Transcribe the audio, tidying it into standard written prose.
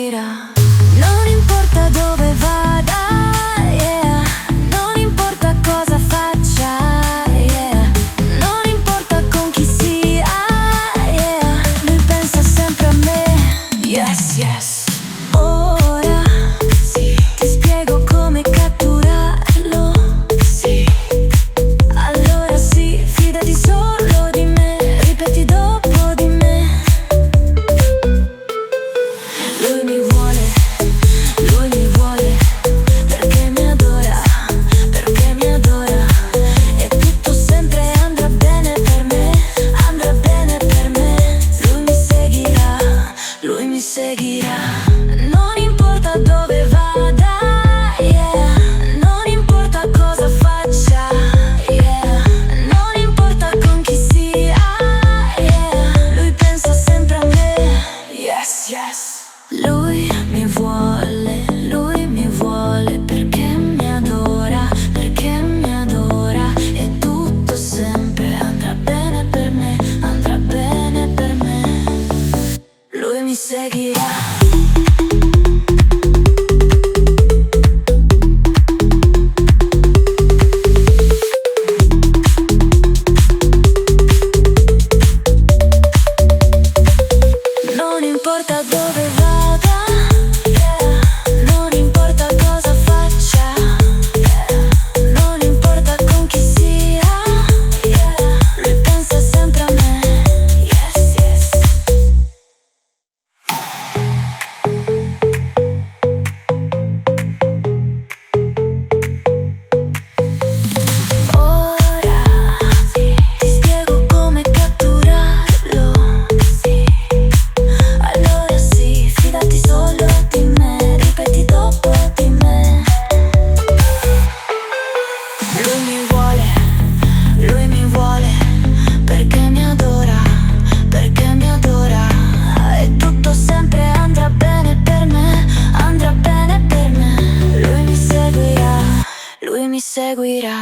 seguirà. Non importa dove vada, yeah. Non importa cosa faccia, yeah. Non importa con chi sia, yeah. Lui pensa sempre a me, yes, yes. Ora sì, ti spiego come catturarlo, sì. Allora sì, fidati solo di me, ripeti dopo di me. Lui mi vuole, perché mi adora, e tutto sempre andrà bene per me, andrà bene per me. Lui mi seguirà, lui mi seguirà. Non importa dove vada, yeah. Non importa cosa faccia, yeah. Non importa con chi sia, yeah. Lui pensa sempre a me, yes, yes. Lui mi vuole perché mi adora, e tutto sempre andrà bene per me, andrà bene per me. Lui mi seguirà. Non importa dove vada, yeah. Non importa cosa faccia, yeah. Non importa con chi sia, yeah. Lui pensa sempre a me, yes, yes. Ora sì, ti spiego come catturarlo, sì. Allora sì, fidati solo di me, ripeti dopo di me. Lui mi vuole, perché mi adora, e tutto sempre andrà bene per me, andrà bene per me. Lui mi seguirà, lui mi seguirà.